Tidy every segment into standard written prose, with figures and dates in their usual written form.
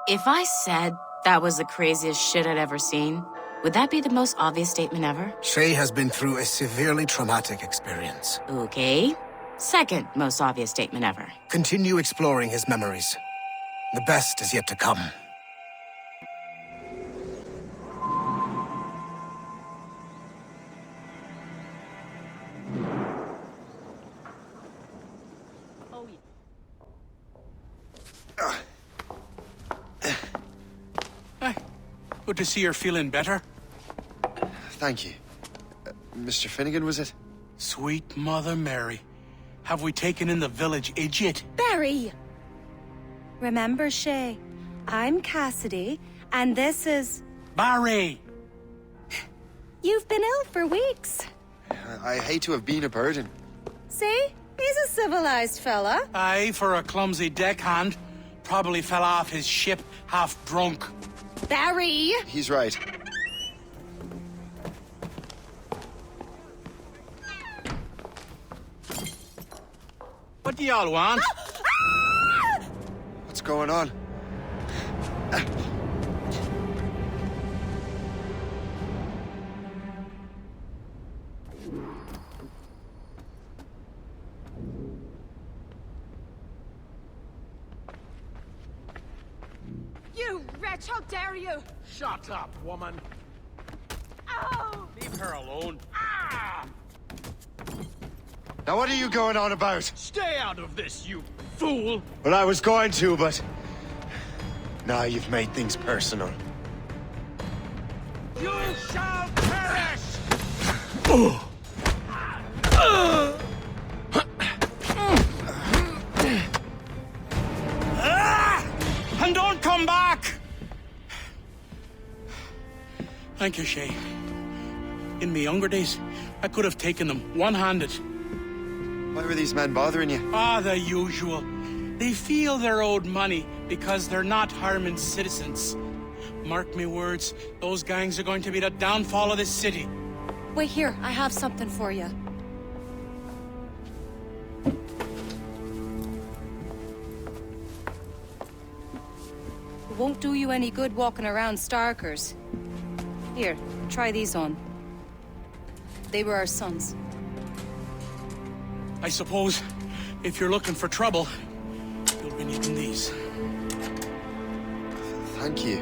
If I said that was the craziest shit I'd ever seen, would that be the most obvious statement ever? Shay has been through a severely traumatic experience. Okay. Second most obvious statement ever. Continue exploring his memories. The best is yet to come. Good to see you're feeling better. Thank you. Mr. Finnegan, was it? Sweet Mother Mary. Have we taken in the village idiot? Barry! Remember, Shay, I'm Cassidy, and this is... Barry! You've been ill for weeks. I hate to have been a burden. See? He's a civilized fella. Aye, for a clumsy deckhand. Probably fell off his ship half drunk. Barry! He's right. What do y'all want? What's going on? You wretch, how dare you! Shut up, woman. Oh! Leave her alone. Ah! Now what are you going on about? Stay out of this, you fool! Well, I was going to, but... Now you've made things personal. You shall perish! And don't come back! Thank you, Shay. In my younger days, I could have taken them one-handed. Why were these men bothering you? Ah, the usual. They feel they're owed money because they're not Harmon's citizens. Mark me words, those gangs are going to be the downfall of this city. Wait here, I have something for you. It won't do you any good walking around Starkers. Here, try these on. They were our sons. I suppose, if you're looking for trouble, you'll be needing these. Thank you.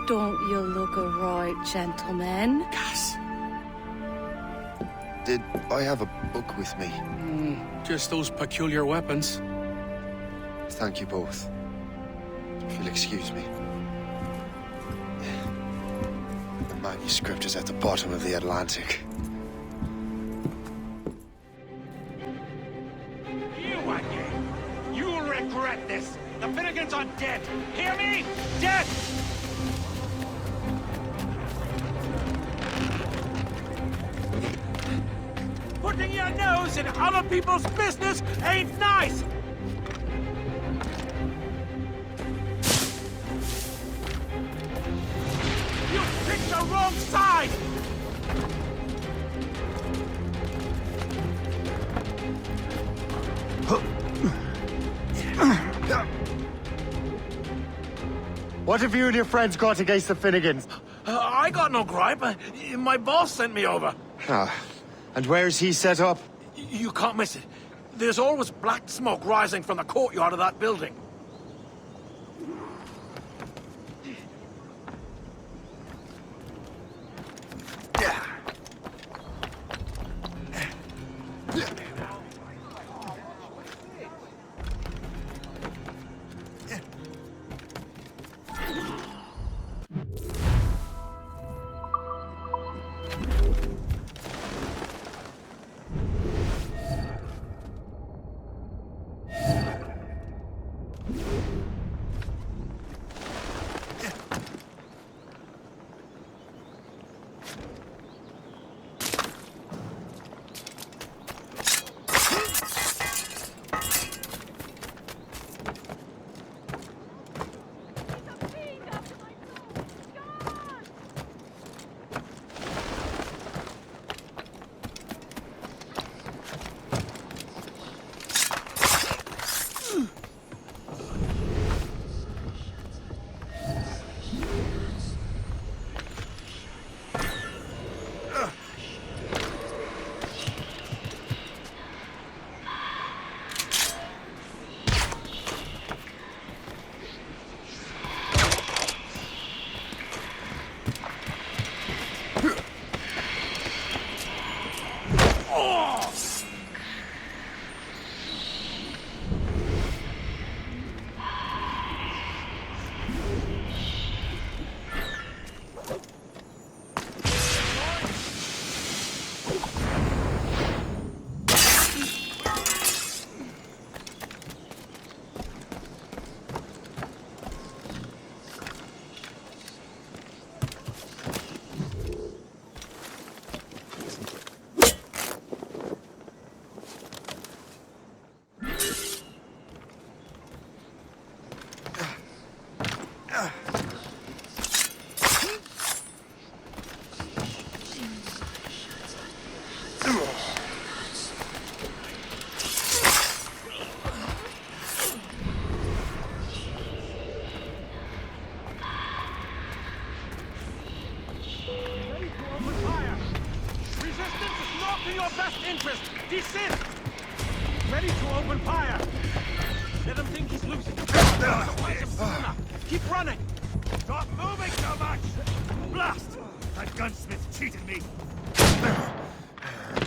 Don't you look a right gentleman? Cass. Did I have a book with me? Just those peculiar weapons. Thank you both. If you'll excuse me. The manuscript is at the bottom of the Atlantic. You again! You'll regret this! The Finnegans are dead! Hear me? Dead! Putting your nose in other people's business ain't nice! You picked the wrong side! What have you and your friends got against the Finnegans? I I got no gripe. My boss sent me over. Ah, and where's he set up? You can't miss it. There's always black smoke rising from the courtyard of that building. Your best interest! Desist! Ready to open fire! Let him think he's losing. Keep running! Stop moving so much! Blast! That gunsmith cheated me!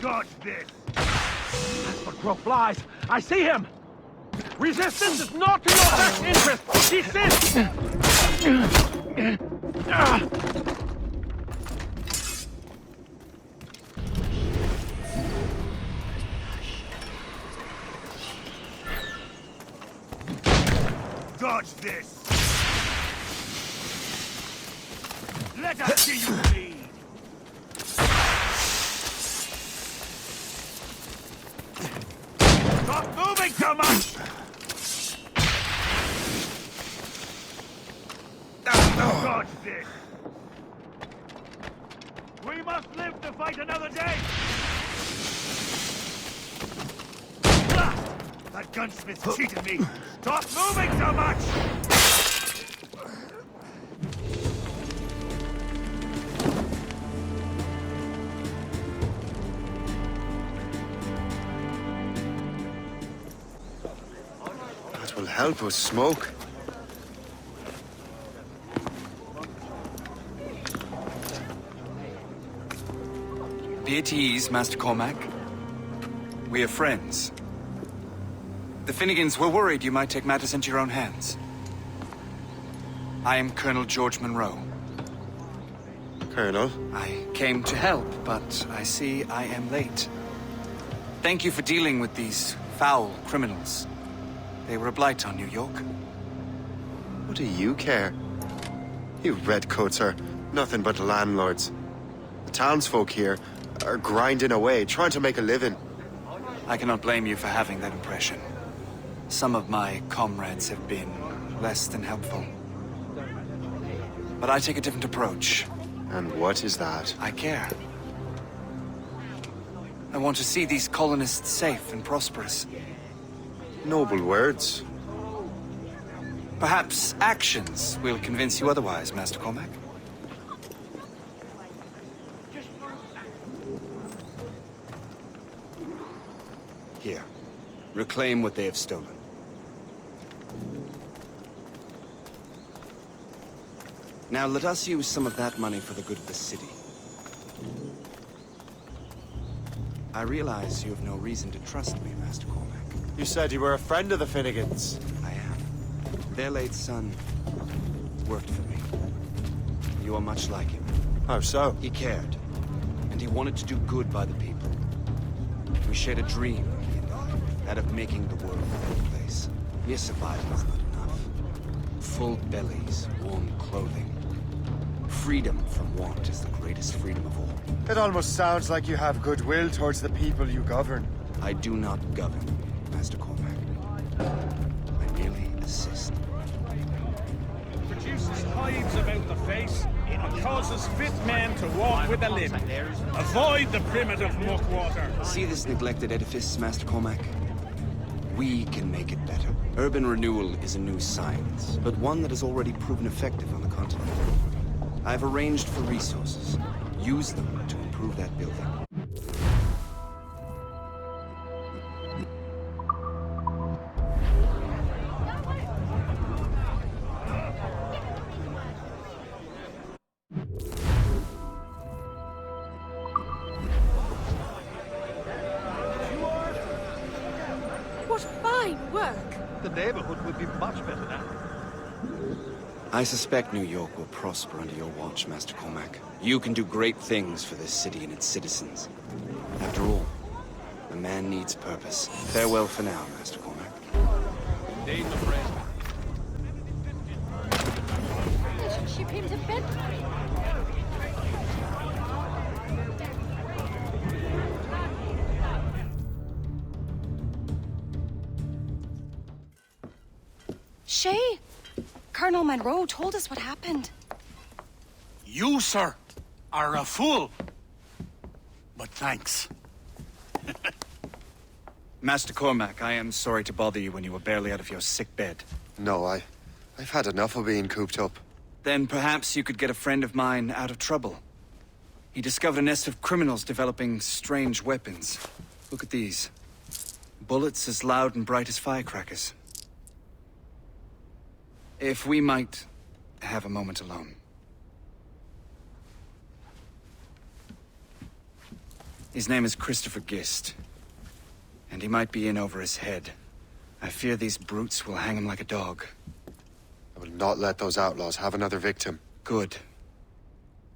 Dodge this! As for crow flies, I see him! Resistance is not in your best interest! Desist! Dodge this! Let us see you bleed! Stop moving so much! Dodge this! We must live to fight another day! That gunsmith cheated me! Stop moving so much! That will help us smoke. Be at ease, Master Cormac. We are friends. The Finnegans were worried you might take matters into your own hands. I am Colonel George Monroe. Colonel? I came to help, but I see I am late. Thank you for dealing with these foul criminals. They were a blight on New York. What do you care? You redcoats are nothing but landlords. The townsfolk here are grinding away, trying to make a living. I cannot blame you for having that impression. Some of my comrades have been less than helpful. But I take a different approach. And what is that? I care. I want to see these colonists safe and prosperous. Noble words. Perhaps actions will convince you otherwise, Master Cormac. Here. Reclaim what they have stolen. Now let us use some of that money for the good of the city. I realize you have no reason to trust me, Master Cormac. You said you were a friend of the Finnegans. I am. Their late son worked for me. You are much like him. How so? He cared, and he wanted to do good by the people. We shared a dream, he and I, that of making the world a better place. Mere survival is not enough. Full bellies, warm clothing. Freedom from want is the greatest freedom of all. It almost sounds like you have goodwill towards the people you govern. I do not govern, Master Cormac. I merely assist. Produces hives about the face and causes fit men to walk with a limp. Avoid the primitive muckwater. See this neglected edifice, Master Cormac? We can make it better. Urban renewal is a new science, but one that has already proven effective on the continent. I've arranged for resources. Use them to improve that building. What fine work! The neighborhood would be much better now. I suspect New York will prosper under your watch, Master Cormac. You can do great things for this city and its citizens. After all, a man needs purpose. Farewell for now, Master Cormac. Indeed, my friend. They should ship him to bed. Shay! Colonel Monroe told us what happened. You, sir, are a fool. But thanks. Master Cormac, I am sorry to bother you when you were barely out of your sick bed. No, I've had enough of being cooped up. Then perhaps you could get a friend of mine out of trouble. He discovered a nest of criminals developing strange weapons. Look at these. Bullets as loud and bright as firecrackers. If we might have a moment alone. His name is Christopher Gist, and he might be in over his head. I fear these brutes will hang him like a dog. I will not let those outlaws have another victim. Good.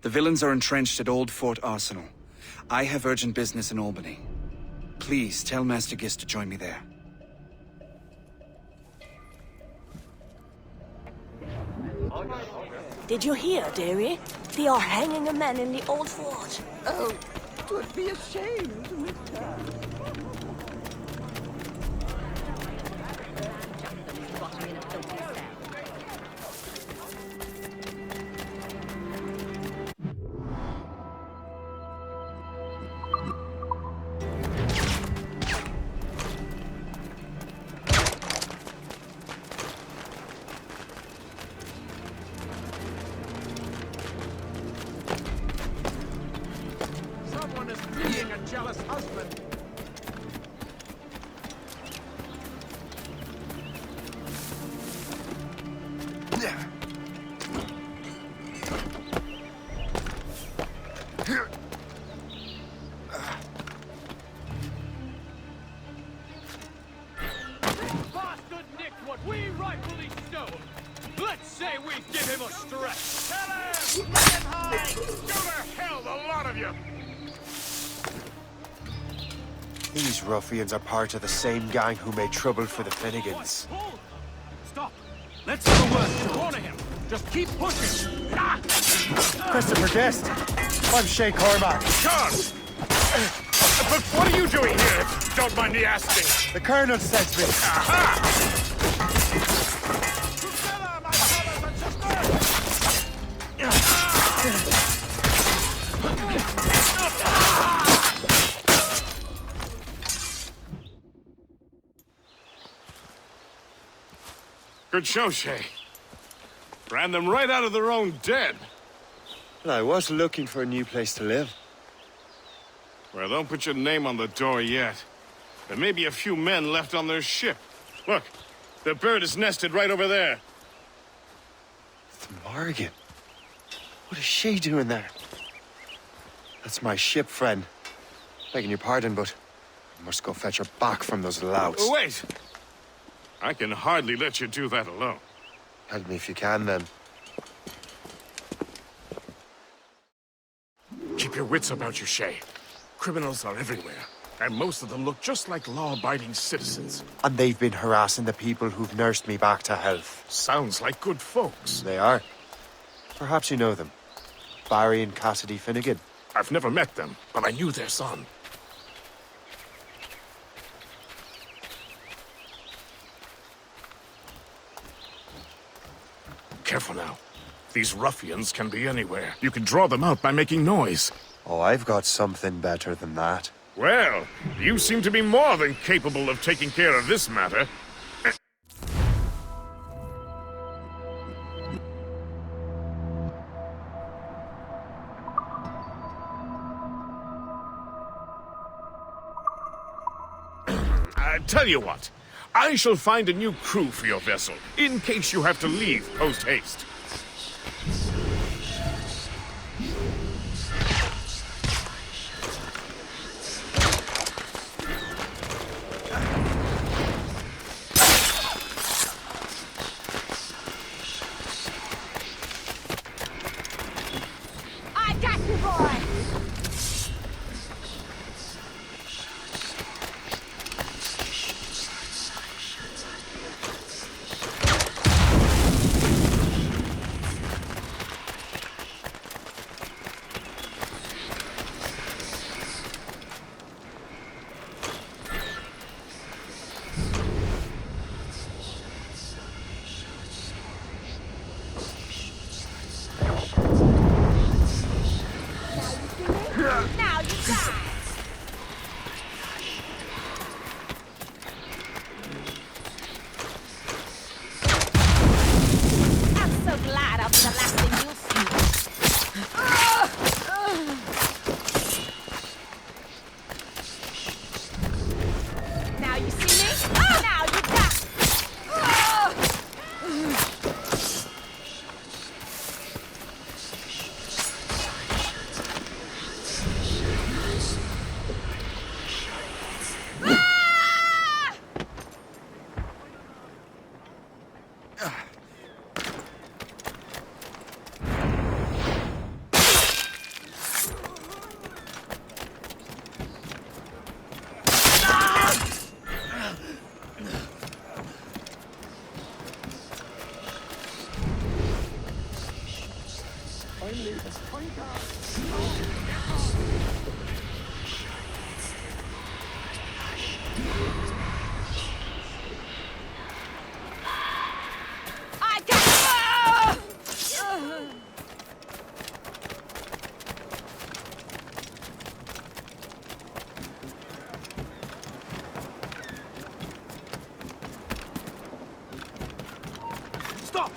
The villains are entrenched at Old Fort Arsenal. I have urgent business in Albany. Please tell Master Gist to join me there. Did you hear, dearie? They are hanging a man in the old fort. Oh, 'twould be a shame to miss that. Someone is being a jealous husband. Bastard nicked what we rightfully stole. Let's say we give him a stretch. Tell him! Bring him high! Go to hell, the lot of you! These ruffians are part of the same gang who made trouble for the Finnegans. Hold! Stop! Let's have a word. Corner him. Just keep pushing. Ah! Christopher Guest! I'm Shay Cormac. John! But what are you doing here, if you don't mind me asking? The Colonel sent me. Aha! Good show, Shay. Ran them right out of their own den. And I was looking for a new place to live. Well, don't put your name on the door yet. There may be a few men left on their ship. Look, the bird is nested right over there. It's Morrigan. What is she doing there? That's my ship, friend. Begging your pardon, but I must go fetch her back from those louts. Wait! I can hardly let you do that alone. Help me if you can, then. Keep your wits about you, Shay. Criminals are everywhere, and most of them look just like law-abiding citizens. And they've been harassing the people who've nursed me back to health. Sounds like good folks. They are. Perhaps you know them. Barry and Cassidy Finnegan. I've never met them, but I knew their son. Careful now. These ruffians can be anywhere. You can draw them out by making noise. Oh, I've got something better than that. Well, you seem to be more than capable of taking care of this matter. Tell you what, I shall find a new crew for your vessel, in case you have to leave post-haste. I got you, boy! Now you die! I'm so glad I'll be the last thing you'll see. Now you see me? Now you die! I got you! Stop!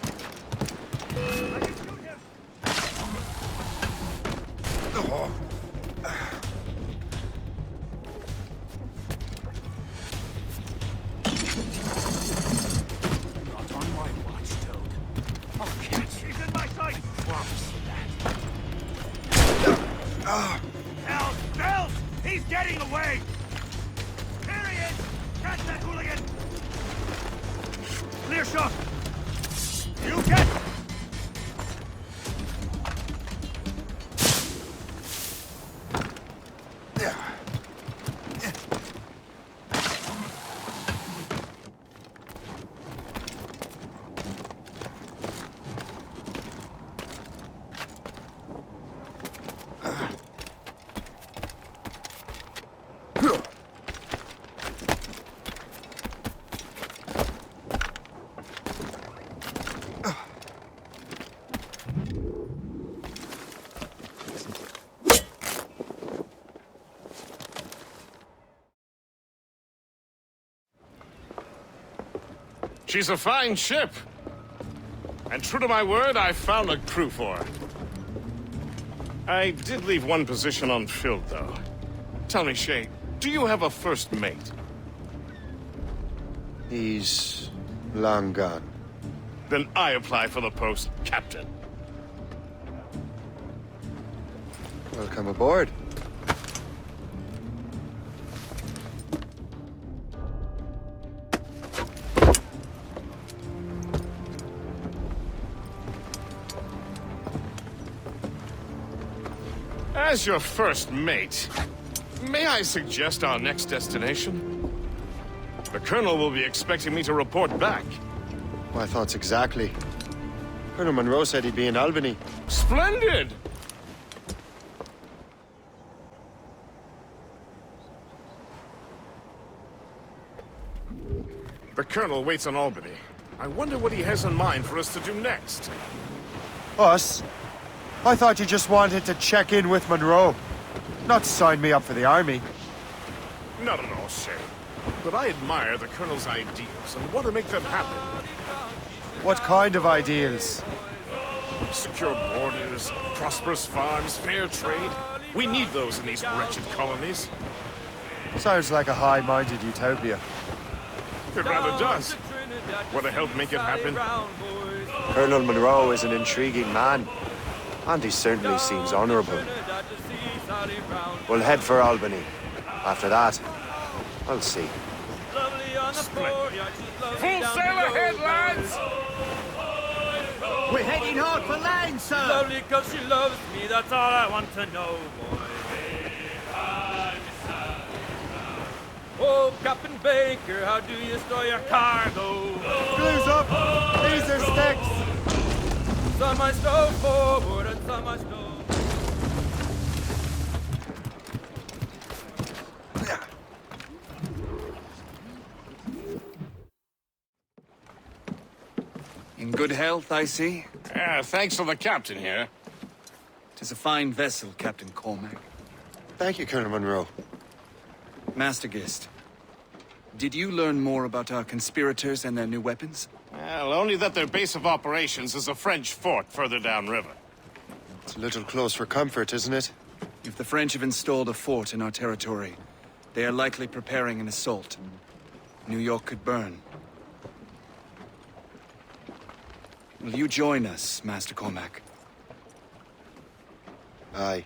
Not on my watch, Toad. I'll catch you. He's in my sight! I promise you that. Bells! Bells! He's getting away! Here he is! Catch that hooligan! Clear shot! You get... She's a fine ship. And true to my word, I found a crew for her. I did leave one position unfilled, though. Tell me, Shay, do you have a first mate? He's long gone. Then I apply for the post, Captain. Welcome aboard. As your first mate, may I suggest our next destination? The Colonel will be expecting me to report back. My thoughts exactly. Colonel Monroe said he'd be in Albany. Splendid! The Colonel waits on Albany. I wonder what he has in mind for us to do next. Us? I thought you just wanted to check in with Monroe. Not sign me up for the army. Not at all, Shay. But I admire the Colonel's ideals and want to make them happen. What kind of ideals? Secure borders, prosperous farms, fair trade. We need those in these wretched colonies. Sounds like a high-minded utopia. It rather does. Want to help make it happen? Colonel Monroe is an intriguing man, and he certainly seems honorable. We'll head for Albany. After that, I'll see. Full sail ahead, lads! We're heading hard for land, sir! Lovely cause she loves me, that's all I want to know, boy. Oh, Captain Baker, how do you store your cargo? Blues up! These are sticks! Some I stow forward and some I stow... In good health, I see. Thanks to the captain here. 'Tis a fine vessel, Captain Cormac. Thank you, Colonel Monroe. Master Gist, did you learn more about our conspirators and their new weapons? Well, only that their base of operations is a French fort further downriver. It's a little close for comfort, isn't it? If the French have installed a fort in our territory, they are likely preparing an assault. New York could burn. Will you join us, Master Cormac? Aye.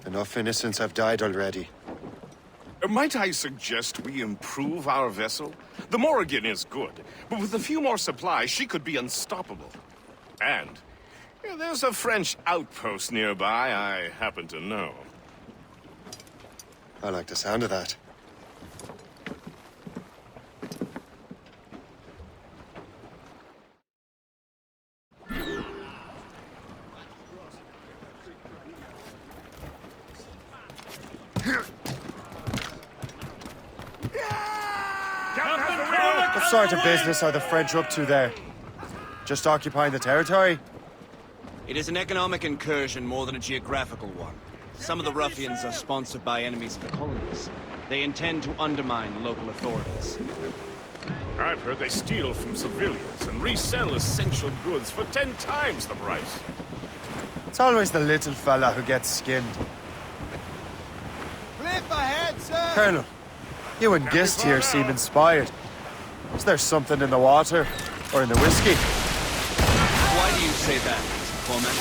Enough innocents have died already. Might I suggest we improve our vessel? The Morrigan is good, but with a few more supplies, she could be unstoppable. And there's a French outpost nearby I happen to know. I like the sound of that. What sort of business are the French up to there? Just occupying the territory? It is an economic incursion more than a geographical one. Some of the ruffians are sponsored by enemies of the colonies. They intend to undermine local authorities. I've heard they steal from civilians and resell essential goods for 10 times the price. It's always the little fella who gets skinned. Cliff ahead, sir! Colonel, you and Gist here seem inspired. Is there something in the water? Or in the whiskey? Why do you say that, Mr. Cormac?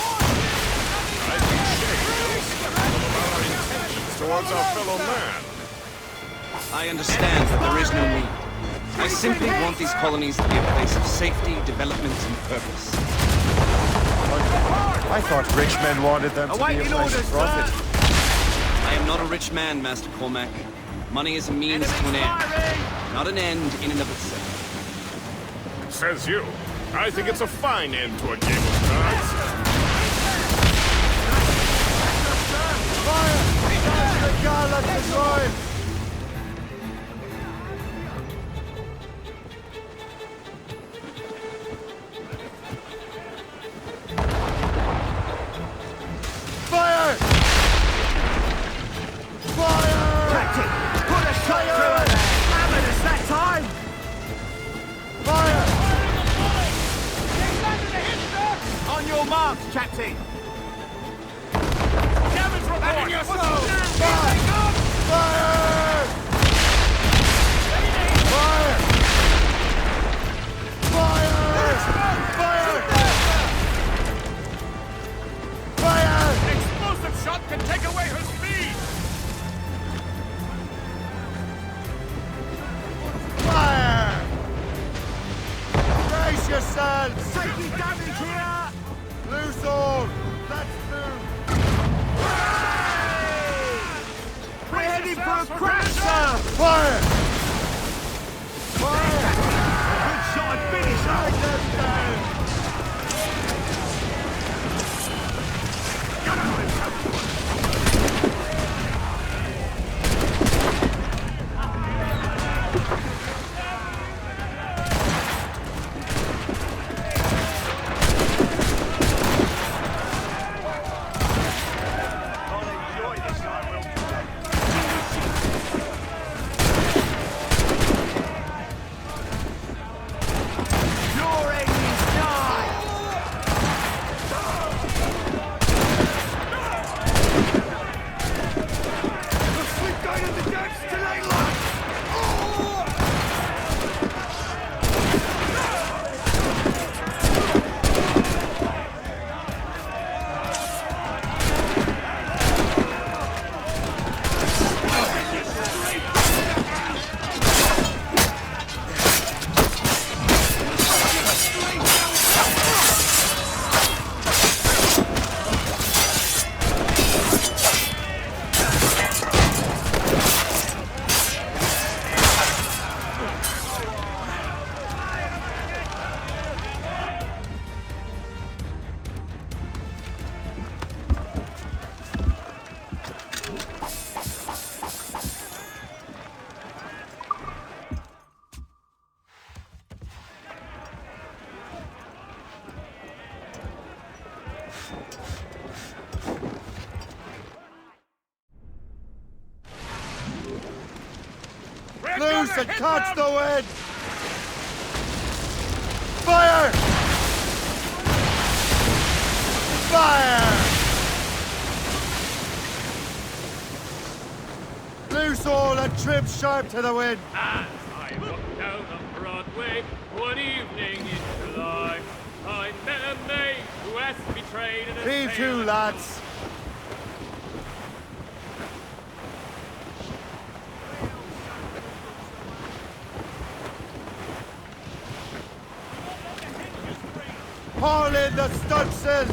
I think Shay knows about our intentions towards our fellow man. I understand that there is no need. I simply want these colonies to be a place of safety, development, and purpose. I thought rich men wanted them to be a place of profit. I am not a rich man, Master Cormac. Money is a means to an end, not an end in and of itself. Says you. I think it's a fine end to a game of cards. Fire! Fire! Captain, put a shot through her! Damn it, it's that time! Fire! On your mark! Take away her speed! Fire! Brace yourselves! Taking damage here! Loose all! Let's move! We're heading for a crash, sir! Fire! Fire! Good shot and finish her! Take them down! Your enemies die! The sleep going in the depths today, lad! Loose and catch the wind! Fire! Fire! Loose all and trim sharp to the wind! As I walked down on Broadway one evening in July, I met a maid who asked me trade in a Heave to, lads! Haul in the stunsails!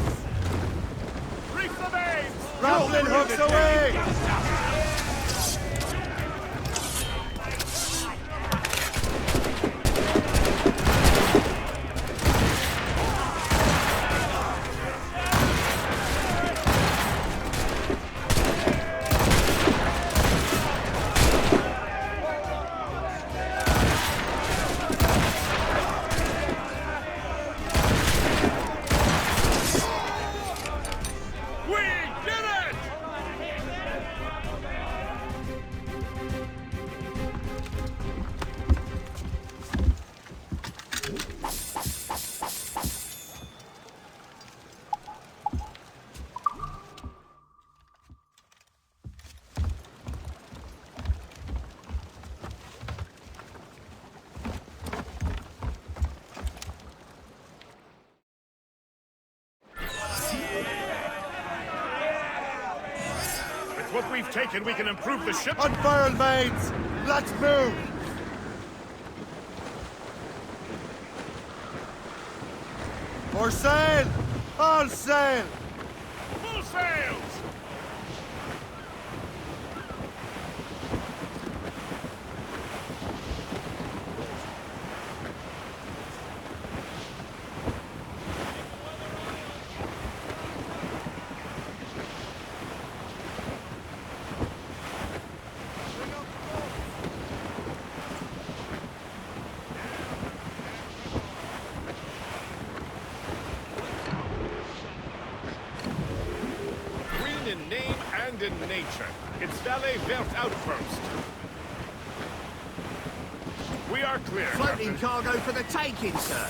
Reef the babes! Grappling hooks away! We did it! With what we've taken, we can improve the ship. Unfurl, mates! Let's move! For sail! All sail! Full sails! Green in name and in nature. It's Valley Vert Outpost. We are clear. Floating cargo for the taking, sir.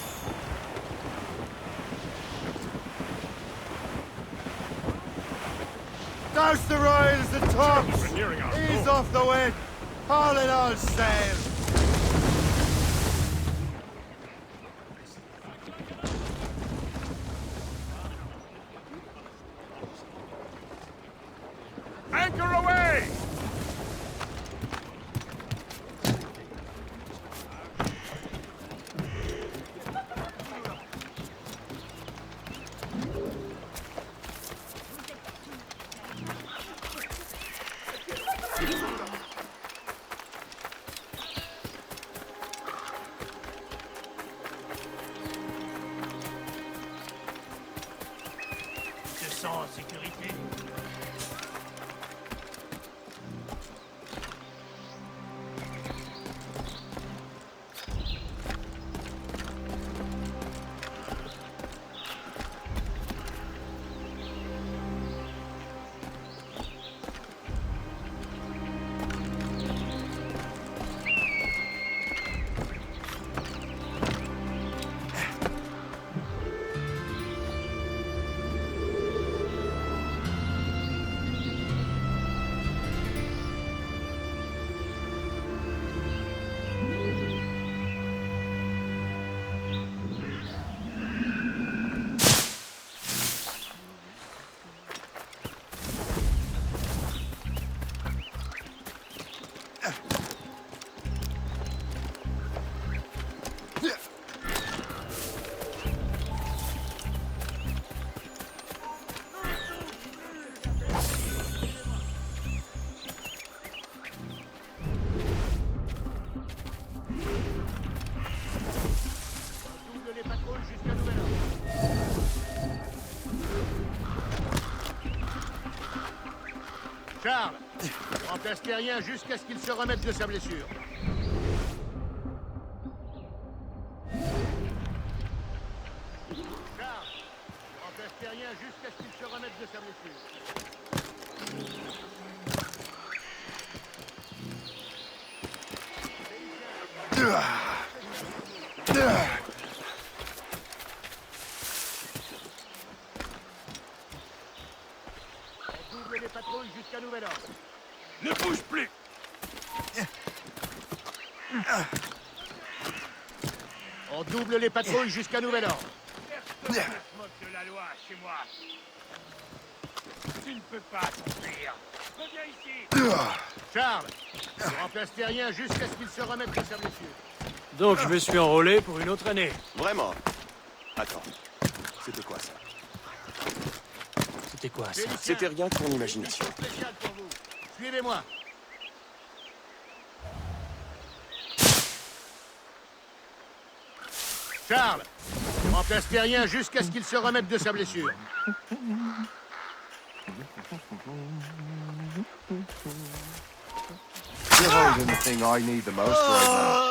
Douse the royals and tops! We're nearing our Ease goal. off the wind! Haul in all sail! Anchor away! Je sens en sécurité. Charles, remplace Terrien jusqu'à ce qu'il se remette de sa blessure. Charles, remplace Terrien jusqu'à ce qu'il se remette de sa blessure. On double les patrouilles jusqu'à nouvel ordre. Ne bouge plus! On double les patrouilles jusqu'à nouvel ordre. Personne ne se moque de la loi chez moi. Tu ne peux pas t'enfuir. Reviens ici! Charles, tu remplaces Terrien jusqu'à ce qu'il se remette de sa blessure. Donc je me suis enrôlé pour une autre année. Vraiment? Attends, c'était quoi ça? C'était quoi ça? C'était rien que ton imagination. Spécial pour vous. Suivez-moi. Charles, tu remplaces Terrien jusqu'à ce qu'il se remette de sa blessure. You're holding the thing I need the most right now.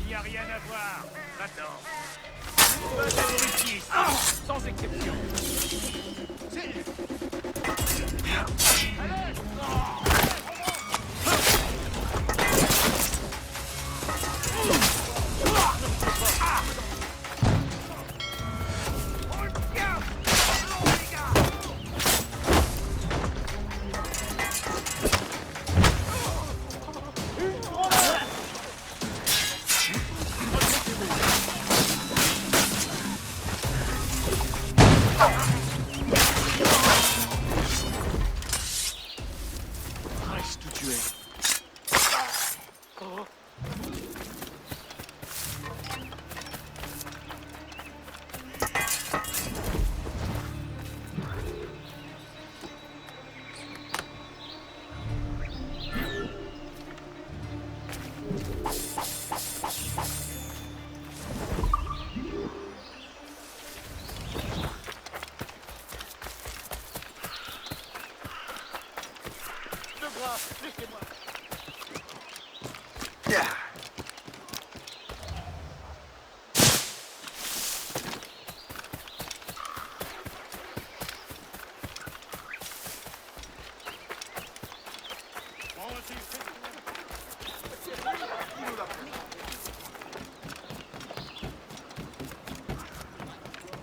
Il n'y a rien à voir. Va-t'en. Pas d'abrutis ici, sans exception.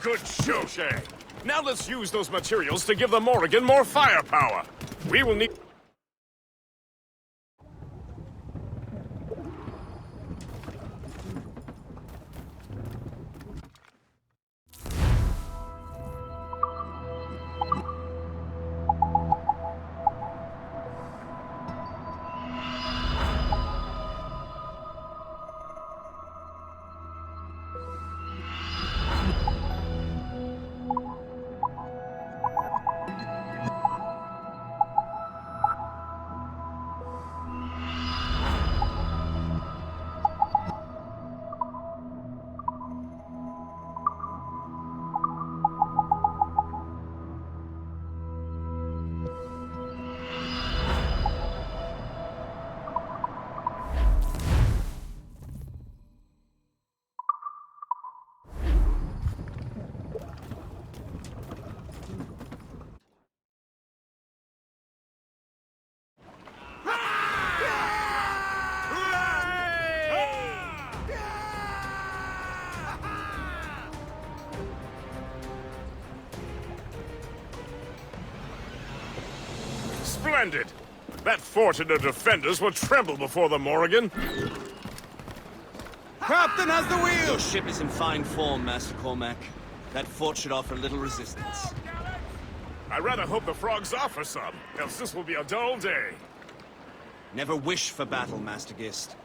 Good show, Shay. Now let's use those materials to give the Morrigan more firepower. We will need... Splendid! That fort and the defenders will tremble before the Morrigan. Captain has the wheel! Your ship is in fine form, Master Cormac. That fort should offer little resistance. I rather hope the frogs offer some, else this will be a dull day. Never wish for battle, Master Gist.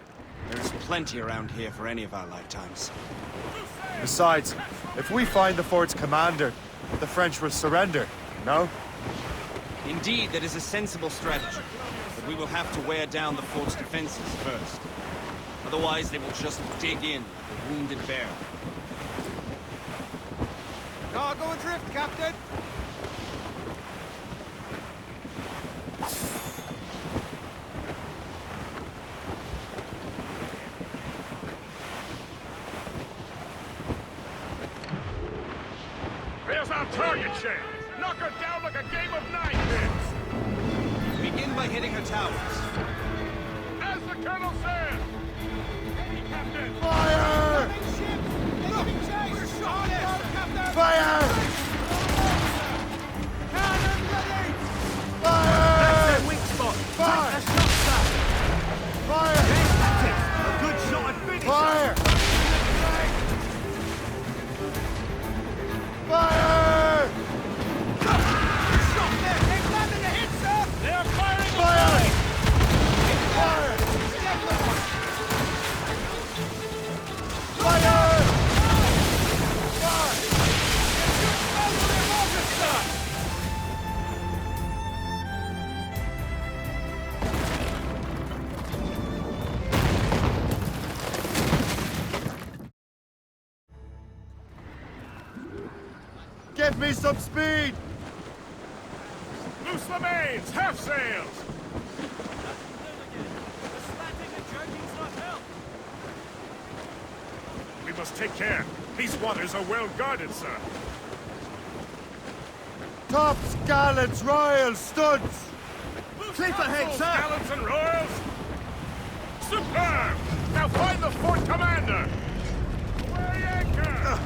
There is plenty around here for any of our lifetimes. Besides, if we find the fort's commander, the French will surrender, no? Indeed, that is a sensible strategy. But we will have to wear down the fort's defenses first. Otherwise, they will just dig in like a wounded bear. Cargo adrift, Captain! There's our target, Shay. Knock her down like a game of nine pins. Begin by hitting her towers. As the Colonel says. Captain. Fire! Fire! Cannon ready! Fire! That's their weak spot! Fire! Take the shot, sir! Fire! A good shot and finish! Fire! Fire! Shot there! They've landed a hit, sir! They're firing! Fire! Fire! Fire! Give me some speed! Loose the mains! Half sails! We must take care. These waters are well guarded, sir. Tops, gallants, royals, studs! Cliff ahead, sir! Gallants and royals! Superb! Now find the fort commander! Weigh anchor!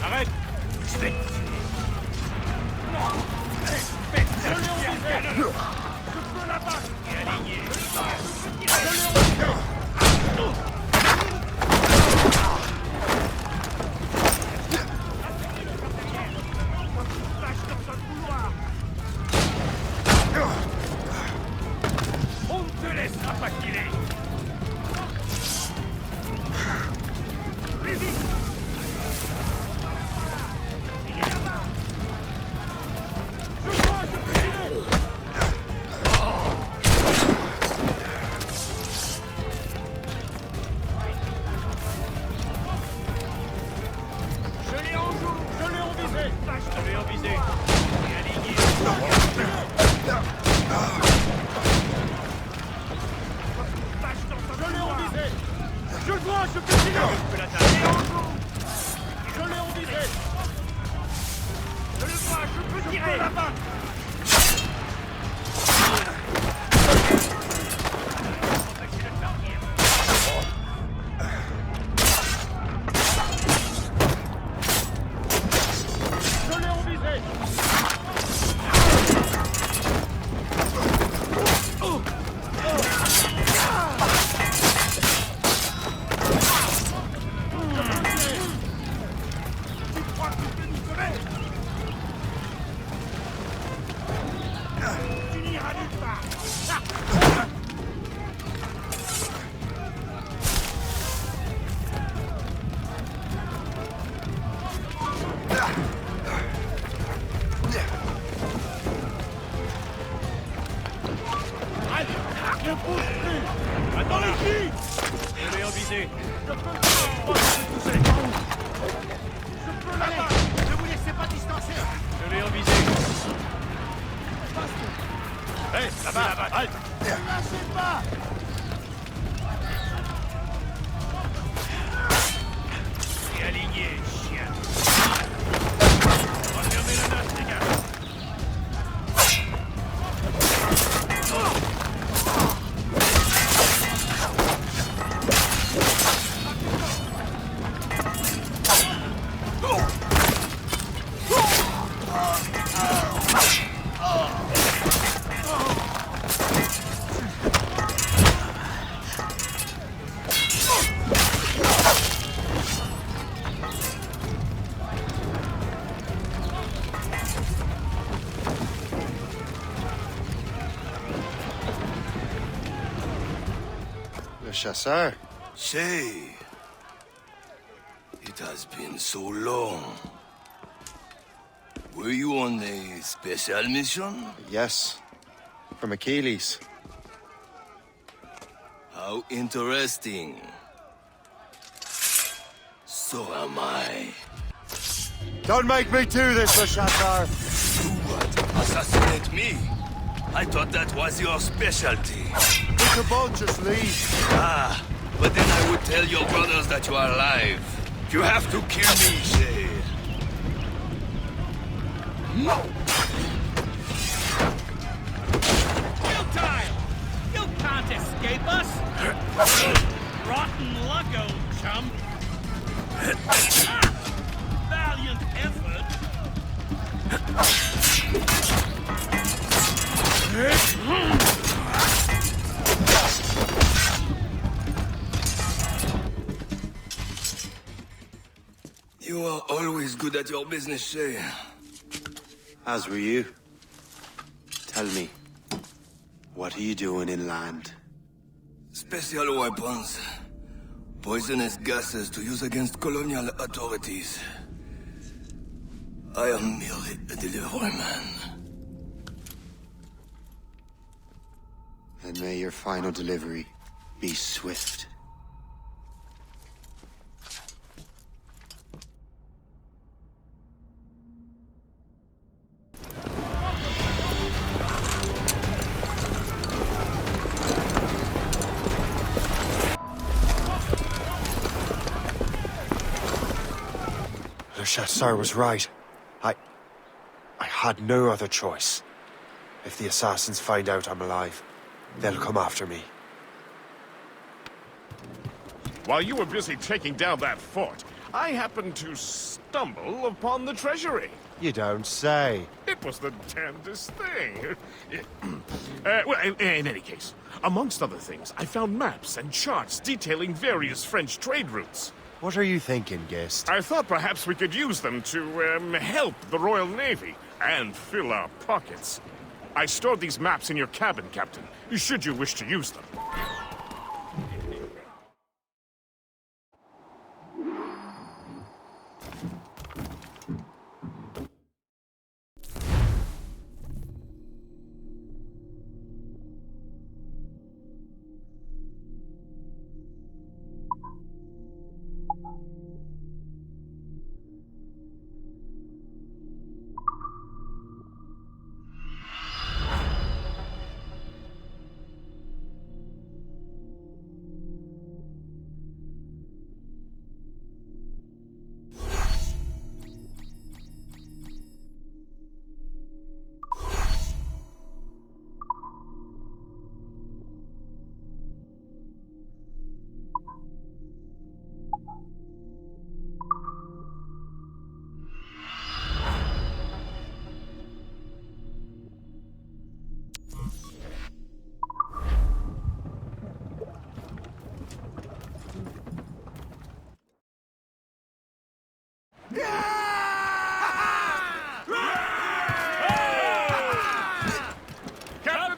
Arrête! Tu n'iras nulle part. Allez, ne bouge plus. Dans les pieds. Je vais en viser. Je peux pas te pousser. Je peux Là-bas. Ne vous laissez pas distancer. Je vais en viser. Hé, là-bas, halte. Ne lâchez pas. Et aligné, chien. Refermez la note, les gars. Le chasseur. Shay, it has been so long. Were you on a special mission? Yes. From Achilles. How interesting. So am I. Don't make me do this, Le Chasseur! You what? Assassinate me? I thought that was your specialty. We could both just leave. Ah, but then I would tell your brothers that you are alive. You have to kill me, Shay. Time. You can't escape us. Rotten luck, old chum. Valiant effort. You are always good at your business, Shay. As were you. Tell me, what are you doing inland? Special weapons. Poisonous gases to use against colonial authorities. I am merely a delivery man. Then may your final delivery be swift. Le Chasseur was right. I had no other choice. If the assassins find out I'm alive, they'll come after me. While you were busy taking down that fort, I happened to stumble upon the treasury. You don't say. It was the damnedest thing. Well, in any case, amongst other things, I found maps and charts detailing various French trade routes. What are you thinking, Gist? I thought perhaps we could use them to, help the Royal Navy and fill our pockets. I stored these maps in your cabin, Captain, should you wish to use them.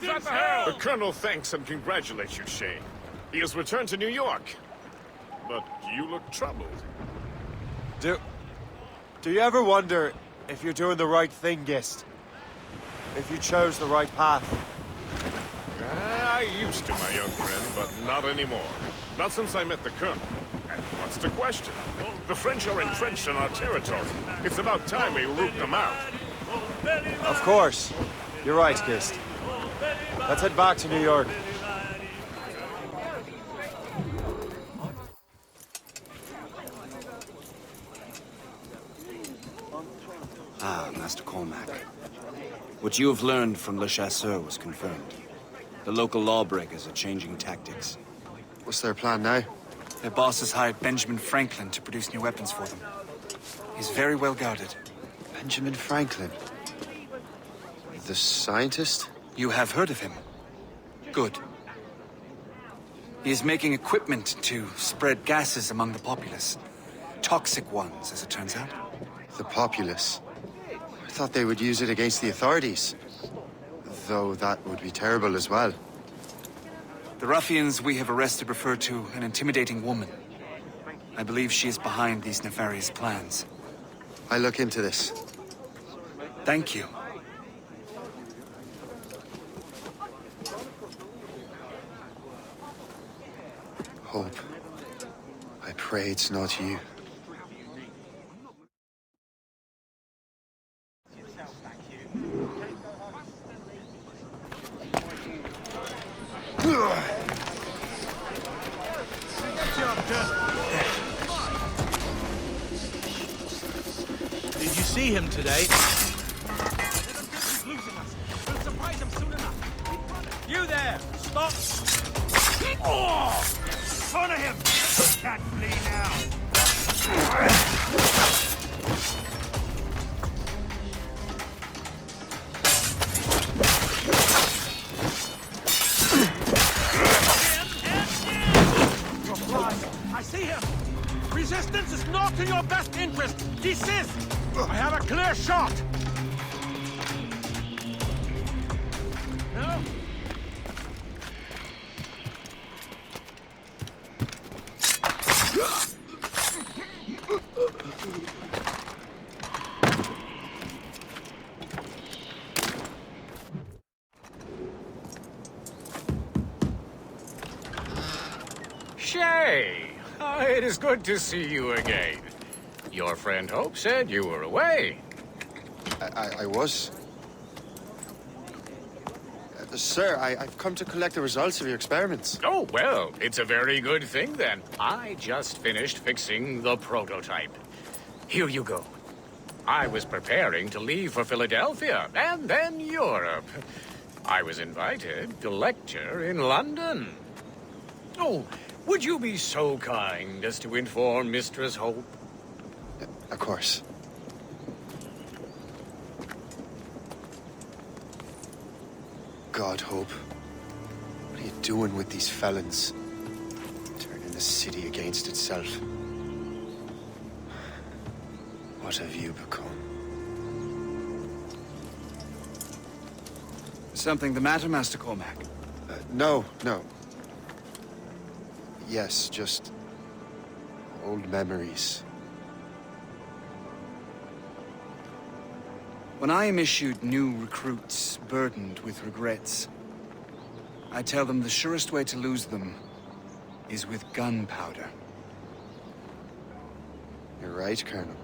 at the hell? The Colonel thanks and congratulates you, Shay. He has returned to New York. But you look troubled. Do you ever wonder if you're doing the right thing, Gist? If you chose the right path? I used to, my young friend, but not anymore. Not since I met the Colonel. And what's the question? The French are entrenched in our territory. It's about time we root them out. Of course. You're right, Gist. Let's head back to New York. Ah, Master Cormac. What you have learned from Le Chasseur was confirmed. The local lawbreakers are changing tactics. What's their plan now? Their boss has hired Benjamin Franklin to produce new weapons for them. He's very well guarded. Benjamin Franklin? The scientist? You have heard of him? Good. He is making equipment to spread gases among the populace. Toxic ones, as it turns out. The populace? I thought they would use it against the authorities. Though that would be terrible as well. The ruffians we have arrested refer to an intimidating woman. I believe she is behind these nefarious plans. I'll look into this. Thank you. Hope. I pray it's not you. Did you see him today? You there! Stop! Oh! Corner him! Can't flee now! I see him! Resistance is not in your best interest! Desist! I have a clear shot! No? Shay! It is good to see you again. Your friend Hope said you were away. I was. Sir, I've come to collect the results of your experiments. Oh, well, it's a very good thing then. I just finished fixing the prototype. Here you go. I was preparing to leave for Philadelphia and then Europe. I was invited to lecture in London. Oh, would you be so kind as to inform Mistress Hope? Of course. God, Hope. What are you doing with these felons? Turning the city against itself. What have you become? Something the matter, Master Cormac? No. Yes, just old memories. When I am issued new recruits burdened with regrets, I tell them the surest way to lose them is with gunpowder. You're right, Colonel.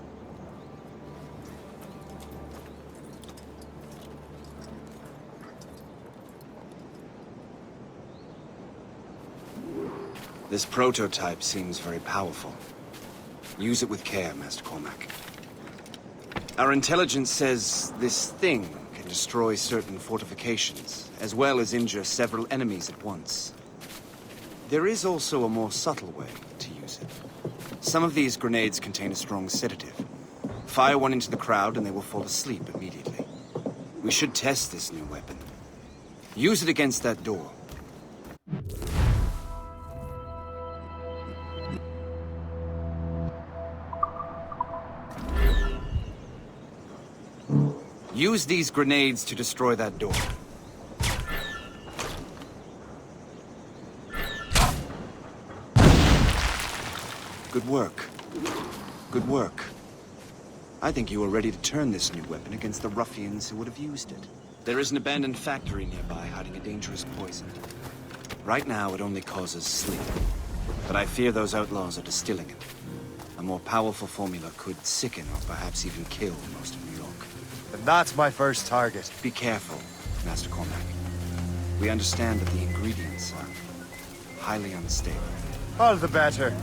This prototype seems very powerful. Use it with care, Master Cormac. Our intelligence says this thing can destroy certain fortifications, as well as injure several enemies at once. There is also a more subtle way to use it. Some of these grenades contain a strong sedative. Fire one into the crowd and they will fall asleep immediately. We should test this new weapon. Use it against that door. Use these grenades to destroy that door. Good work. Good work. I think you were ready to turn this new weapon against the ruffians who would have used it. There is an abandoned factory nearby hiding a dangerous poison. Right now, it only causes sleep. But I fear those outlaws are distilling it. A more powerful formula could sicken or perhaps even kill most of New York. And that's my first target. Be careful, Master Cormac. We understand that the ingredients are highly unstable. All the better.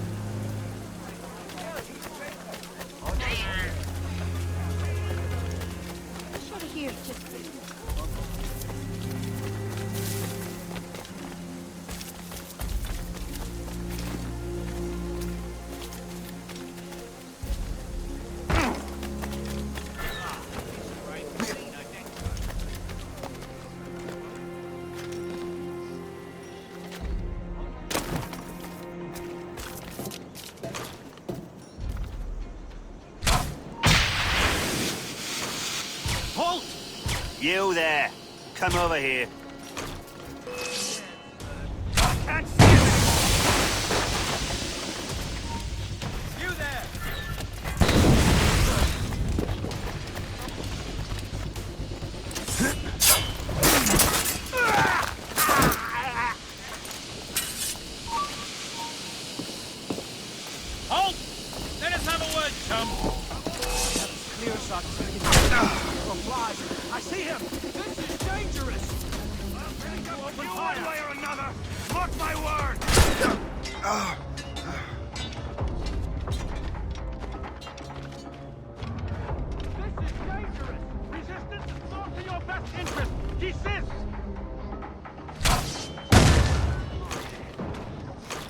You there! Come over here. You there! Halt! Let us have a word, chum. Clear shot. Flies. I see him! This is dangerous! Open fire! One way or another! Mark my word! This is dangerous! Resistance is not to your best interest! Desist!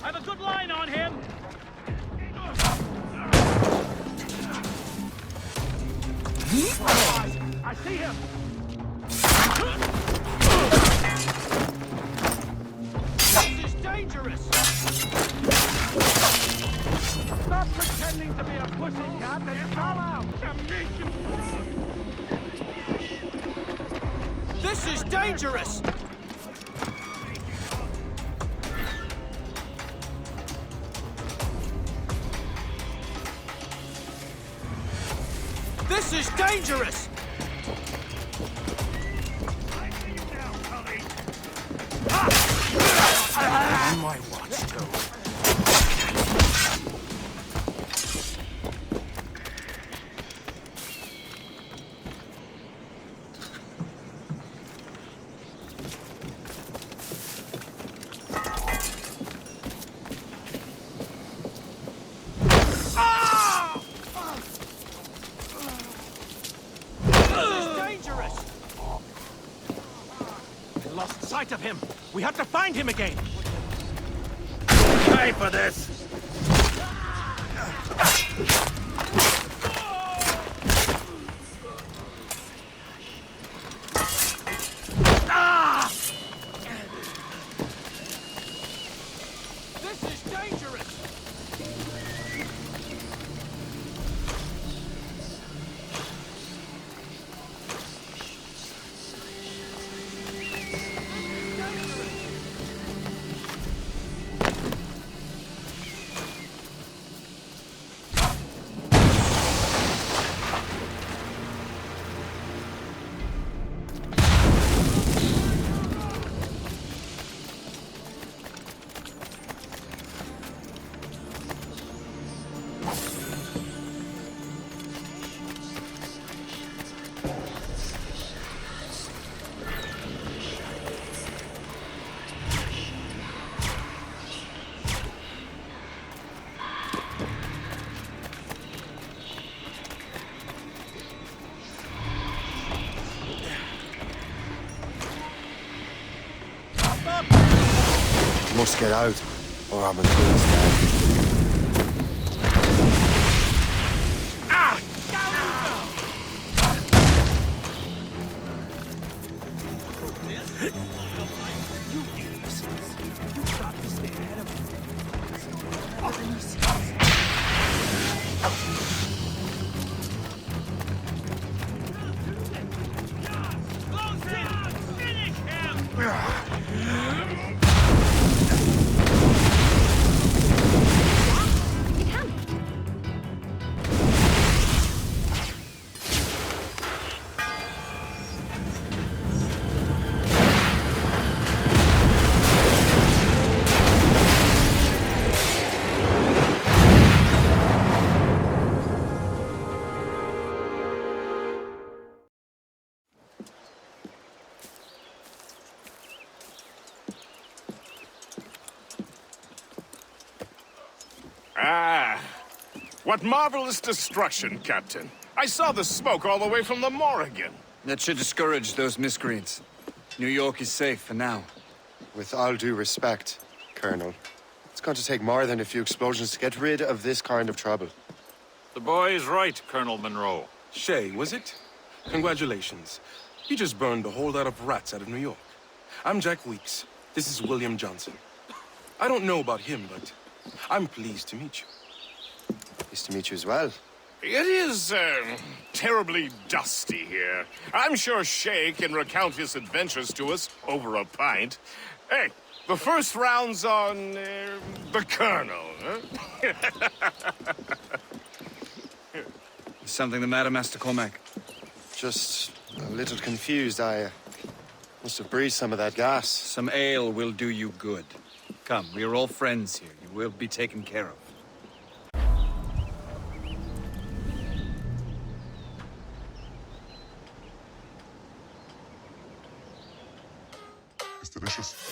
I have a good line on him. I see him! This is dangerous! Stop pretending to be a pussycat and call out! This is dangerous! This is dangerous! On my watch, too. Lost sight of him. We have to find him again. Pay for this! This is dangerous. Must get out, or I'm as good as dead. Ah, what marvelous destruction, Captain. I saw the smoke all the way from the Morrigan. That should discourage those miscreants. New York is safe for now. With all due respect, Colonel, it's going to take more than a few explosions to get rid of this kind of trouble. The boy is right, Colonel Monroe. Shay, was it? Congratulations. You just burned a whole lot of rats out of New York. I'm Jack Weeks. This is William Johnson. I don't know about him, but I'm pleased to meet you. Pleased to meet you as well. It is, terribly dusty here. I'm sure Shay can recount his adventures to us over a pint. Hey, the first round's on, the Colonel, huh? Is something the matter, Master Cormac? Just a little confused. I must have breathed some of that gas. Some ale will do you good. Come, we are all friends here. You will be taken care of. It's delicious.